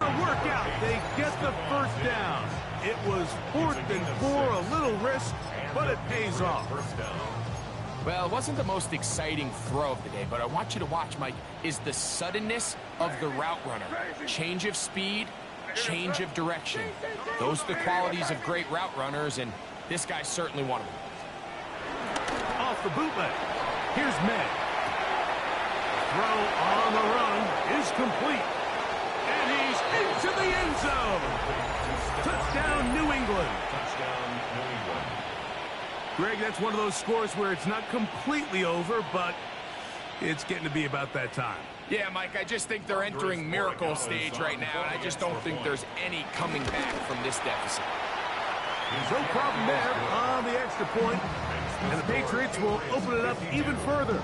Workout. They get the 1st down. It was 4th and 4, a little risk, but it pays off. Well, it wasn't the most exciting throw of the day, but I want you to watch, Mike, is the suddenness of the route runner. Change of speed, change of direction. Those are the qualities of great route runners, and this guy's certainly one of them. Off the bootleg. Here's May. Throw on the run is complete. And he's into the end zone. Touchdown, New England. Touchdown, New England. Greg, that's one of those scores where it's not completely over, but it's getting to be about that time. Yeah, Mike, I just think they're entering miracle stage right now, and I just don't think there's any coming back from this deficit. No problem there on the extra point, and the Patriots will open it up even further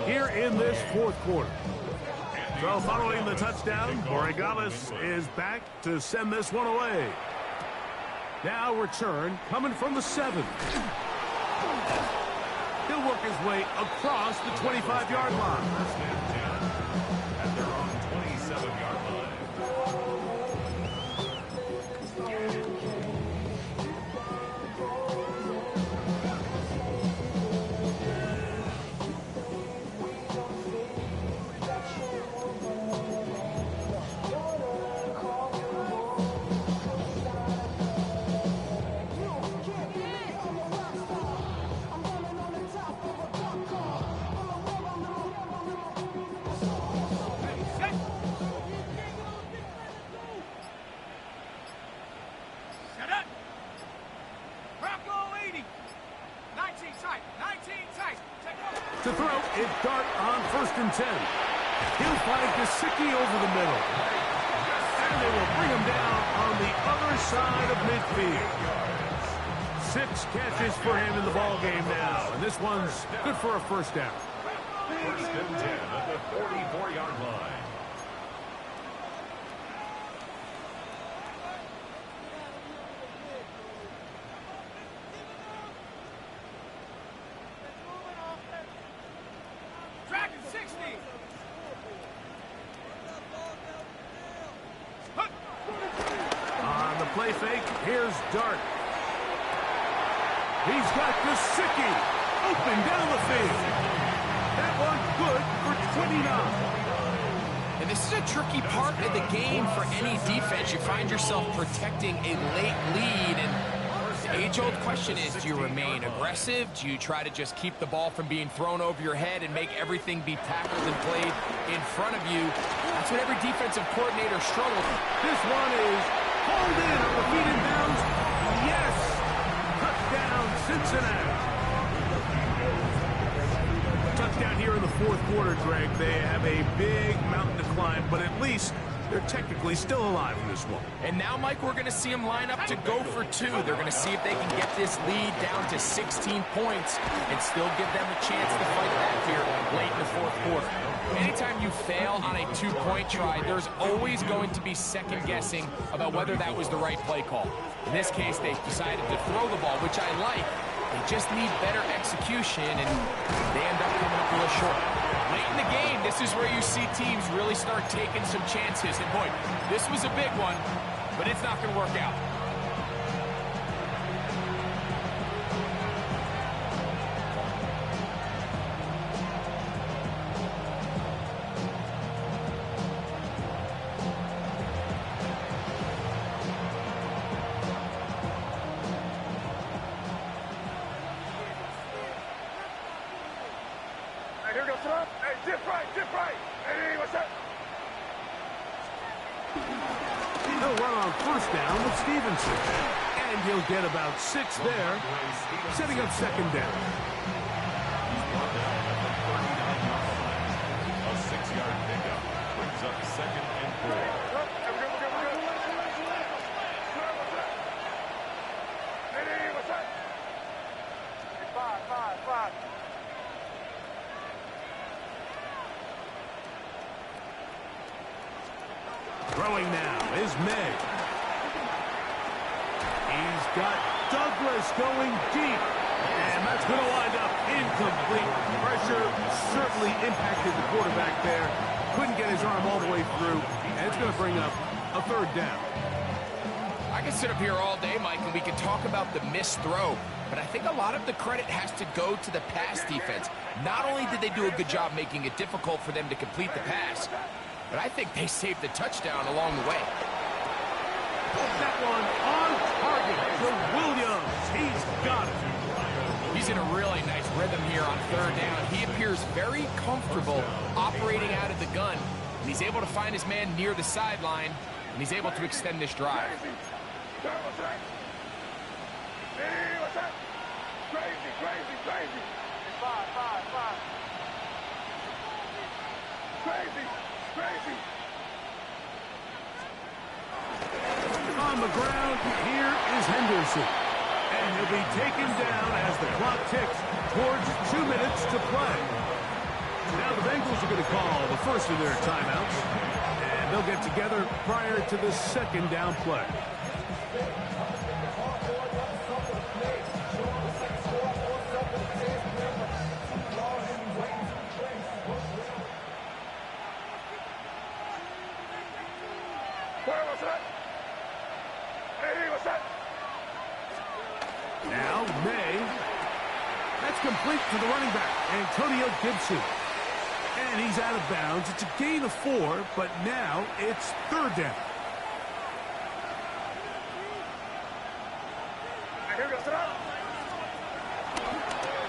here in this 4th quarter. So following the touchdown, Borregales is back to send this one away. Now return coming from the 7. He'll work his way across the 25-yard line. At their own 27-yard line. To throw, it's Dart on 1st and 10. He'll find Gesicki over the middle. And they will bring him down on the other side of midfield. 6 catches for him in the ball game now. And this one's good for a 1st down. 1st and 10 at the 44-yard line. On the play fake, here's Dart. He's got Gesicki open down the field. That one good for 29. And this is a tricky part of the game for any defense. You find yourself protecting a late lead, and the age-old question is, do you remain aggressive? Do you try to just keep the ball from being thrown over your head and make everything be tackled and played in front of you? That's what every defensive coordinator struggles with. This one is hauled in on the feet and bounds. Yes! Touchdown, Cincinnati. Touchdown here in the fourth quarter, Greg. They have a big mountain to climb, but at least they're technically still alive in this one. And now, Mike, we're going to see them line up to go for two. They're going to see if they can get this lead down to 16 points and still give them a chance to fight back here late in the fourth quarter. Anytime you fail on a two-point try, there's always going to be second-guessing about whether that was the right play call. In this case, they decided to throw the ball, which I like. They just need better execution, and they end up coming up a little short. Late in the game, this is where you see teams really start taking some chances. And boy, this was a big one, but it's not going to work out. He'll run on first down with Stevenson. And he'll get about 6 there, setting up second down. A 6-yard pickup brings up second and 4. Throwing now is May. He's got Douglas going deep. And that's going to wind up incomplete. Pressure certainly impacted the quarterback there. Couldn't get his arm all the way through. And it's going to bring up a third down. I can sit up here all day, Mike, and we can talk about the missed throw. But I think a lot of the credit has to go to the pass defense. Not only did they do a good job making it difficult for them to complete the pass, but I think they saved the touchdown along the way. That one on target to Williams. He's got it. He's in a really nice rhythm here on third down. He appears very comfortable operating out of the gun, and he's able to find his man near the sideline, and he's able to extend this drive. On the ground, here is Henderson. And he'll be taken down as the clock ticks towards 2 minutes to play. Now the Bengals are going to call the first of their timeouts. And they'll get together prior to the second down play. Now May. That's complete to the running back, Antonio Gibson. And he's out of bounds. It's a gain of 4, but now it's third down.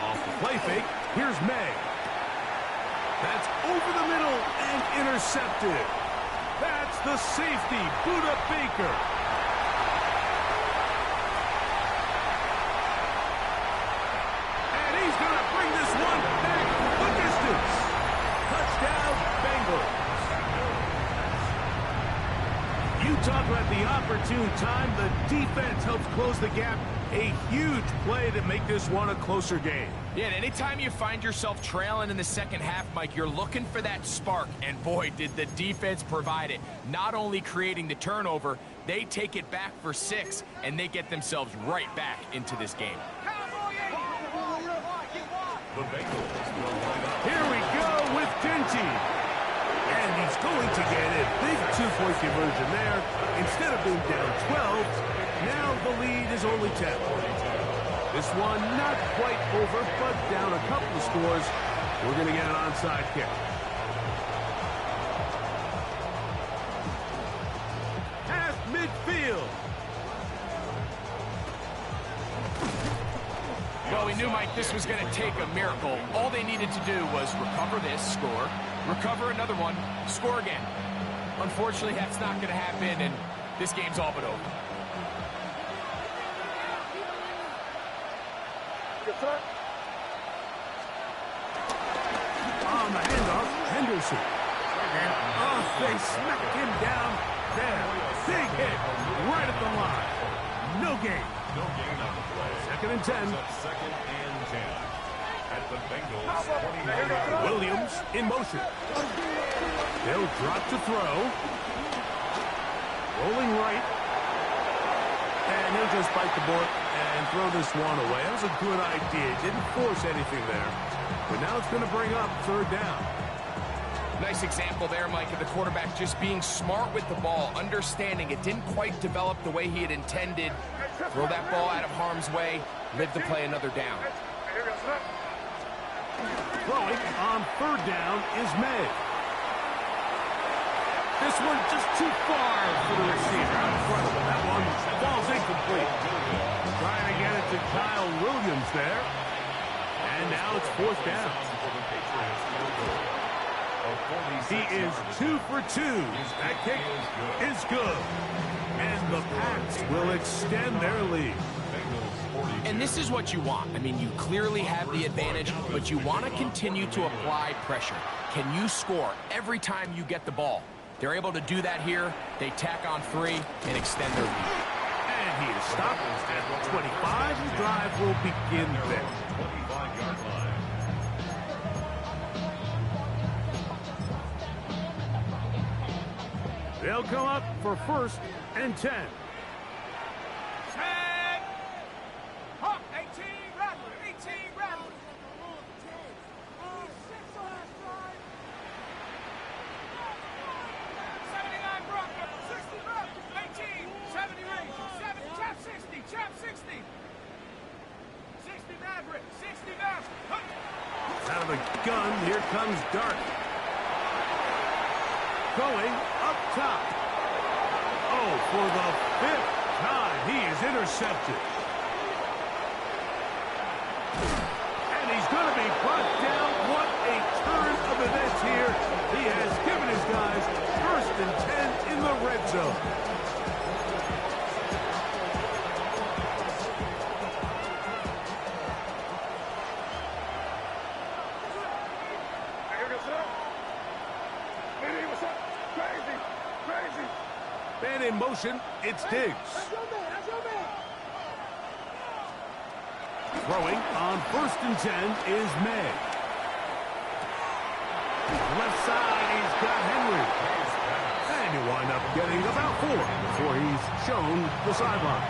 Off the play fake, here's May. That's over the middle and intercepted. That's the safety, Buda Baker. And he's going to bring this one back the distance. Touchdown, Bengals. You talk about the opportune time. The defense helps close the gap. A huge play to make this one a closer game. Yeah, and anytime you find yourself trailing in the second half, Mike, you're looking for that spark. And boy, did the defense provide it. Not only creating the turnover, they take it back for 6, and they get themselves right back into this game. The Bengals will line up. Here we go with Denty. And he's going to get a big 2-point conversion there. Instead of being down 12, now the lead is only 10. This one not quite over, but down a couple of scores. We're going to get an onside kick. Half midfield. Well, we knew, Mike, this was going to take a miracle. All they needed to do was recover this, score, recover another one, score again. Unfortunately, that's not going to happen, and this game's all but over. On the handoff, Henderson. And they smacked him down there. Big hit right at the line. No gain. No gain on the play. Second and 10. Second and 10. At the Bengals 29. Williams in motion. They'll drop to throw. Rolling right. And he'll just bite the bullet and throw this one away. That was a good idea. Didn't force anything there. But now it's going to bring up third down. Nice example there, Mike, of the quarterback just being smart with the ball, understanding it didn't quite develop the way he had intended. Throw that ball out of harm's way, live to play another down. Throwing on third down is May. This one just too far for the receiver. Incredible. That one falls incomplete. Trying to get it to Kyle Williams there. And now it's fourth down. He is 2 for 2. That kick is good. And the Pats will extend their lead. And this is what you want. I mean, you clearly have the advantage, but you want to continue to apply pressure. Can you score every time you get the ball? They're able to do that here. They tack on 3 and extend their lead. And he is stopped at 25. The drive will begin there. 25-yard line. They'll come up for first and 10. Tag. Hawk, 18, Rattler, 18, Rattler. 79, Bronco, 60, Bronco, 18, 70, Ranger, 70, chap 60, chap 60. 60, Maverick, 60, Maverick. Out of the gun, here comes Dart. Going up top. Oh, for the 5th time, he is intercepted. And he's going to be brought down. What a turn of events here. He has given his guys first and 10 in the red zone. Man in motion, it's Diggs. Throwing on first and 10 is May. Left side, he's got Henry. And he'll wind up getting about 4 before he's shown the sideline.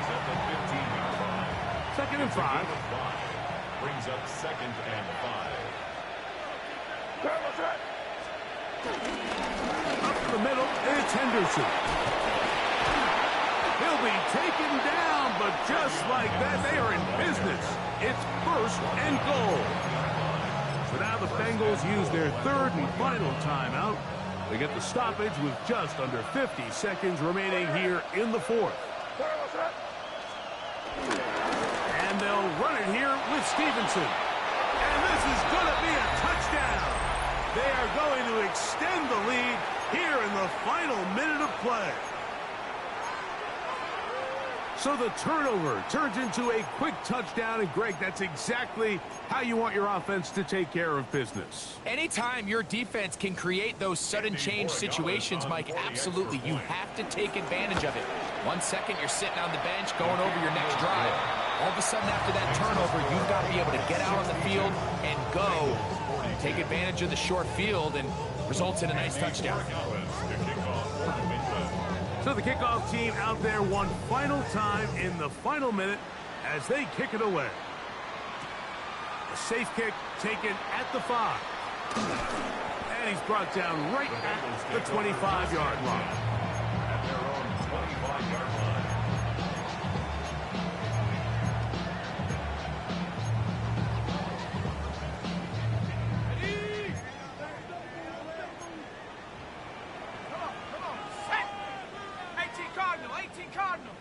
Second and 5. Brings up second and 5. Up the middle, it's Henderson. He'll be taken down, but just like that, they are in business. It's first and goal. So now the Bengals use their third and final timeout. They get the stoppage with just under 50 seconds remaining here in the fourth. And they'll run it here with Stevenson. And this is going to be a touchdown. They are going to extend the lead here in the final minute of play. So the turnover turns into a quick touchdown. And, Greg, that's exactly how you want your offense to take care of business. Anytime your defense can create those sudden change situations, Mike, absolutely, you have to take advantage of it. 1 second, you're sitting on the bench going over your next drive. All of a sudden, after that turnover, you've got to be able to get out on the field and go. Take advantage of the short field and results in a nice touchdown. So the kickoff team out there one final time in the final minute as they kick it away. A safe kick taken at the 5. And he's brought down right at the 25-yard line. At their own 25-yard line. Cardinal.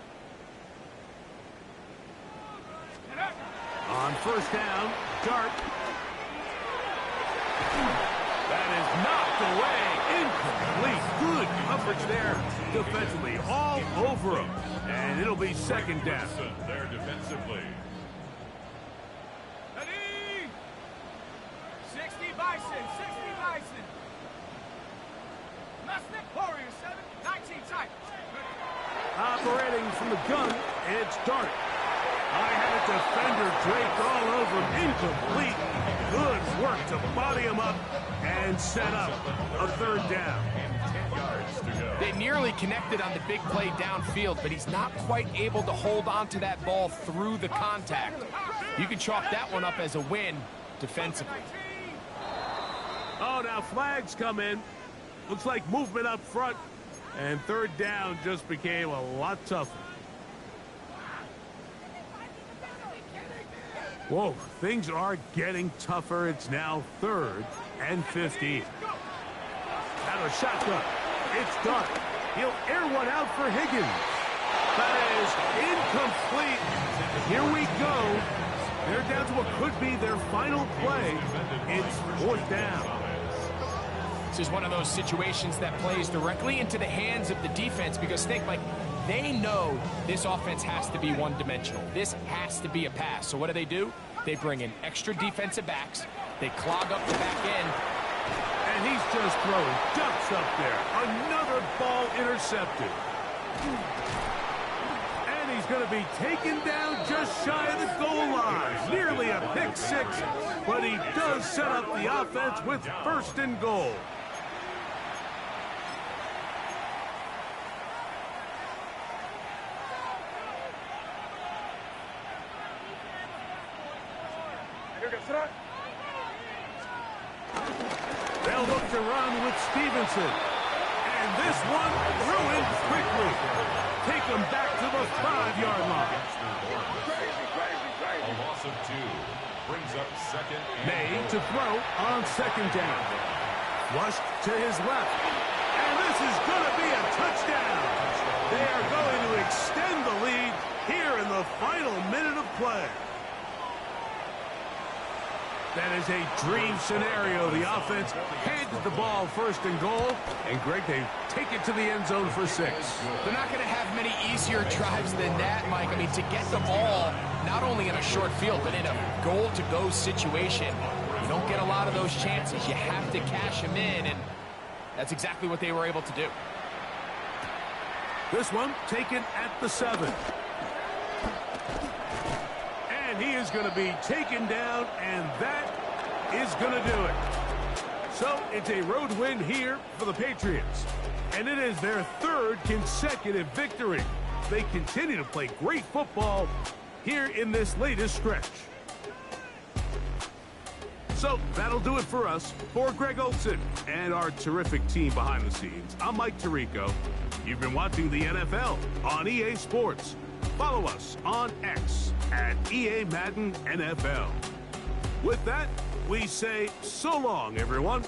Get up. On first down, Dart. That is knocked away. Incomplete. Good coverage there defensively. All over him. And it'll be second down. There defensively. Ready? 60 Bison, 60 Bison. Musnik Warrior 7, 19 type. Operating from the gun, it's Dart. I had a defender draped all over him. Incomplete. Good work to body him up and set up a third down. 10 yards to go. They nearly connected on the big play downfield, but he's not quite able to hold on to that ball through the contact. You can chalk that one up as a win defensively. Oh, now flags come in. Looks like movement up front. And third down just became a lot tougher. Whoa, things are getting tougher. It's now 3rd and 15. Out of shotgun. It's Dart. He'll air one out for Higgins. That is incomplete. Here we go. They're down to what could be their final play. It's 4th down. This is one of those situations that plays directly into the hands of the defense because Mike, they know this offense has to be one-dimensional. This has to be a pass. So what do? They bring in extra defensive backs. They clog up the back end. And he's just throwing ducks up there. Another ball intercepted. And he's going to be taken down just shy of the goal line. Nearly a pick six, but he does set up the offense with 1st and goal. They'll look to run with Stevenson. And this one ruined quickly. Take him back to the 5-yard line. A loss of 2 brings up 2nd and May goal. to throw on 2nd down. Flushed to his left. And this is going to be a touchdown. They are going to extend the lead here in the final minute of play. That is a dream scenario. The offense hands the ball 1st and goal. And, Greg, they take it to the end zone for 6. They're not going to have many easier drives than that, Mike. I mean, to get the ball, not only in a short field, but in a goal-to-go situation, you don't get a lot of those chances. You have to cash them in, and that's exactly what they were able to do. This one taken at the 7. And he is going to be taken down, and that is going to do it. So it's a road win here for the Patriots. And it is their 3rd consecutive victory. They continue to play great football here in this latest stretch. So that'll do it for us. For Greg Olson and our terrific team behind the scenes, I'm Mike Tirico. You've been watching the NFL on EA Sports. Follow us on X at EA Madden NFL. With that, we say so long, everyone.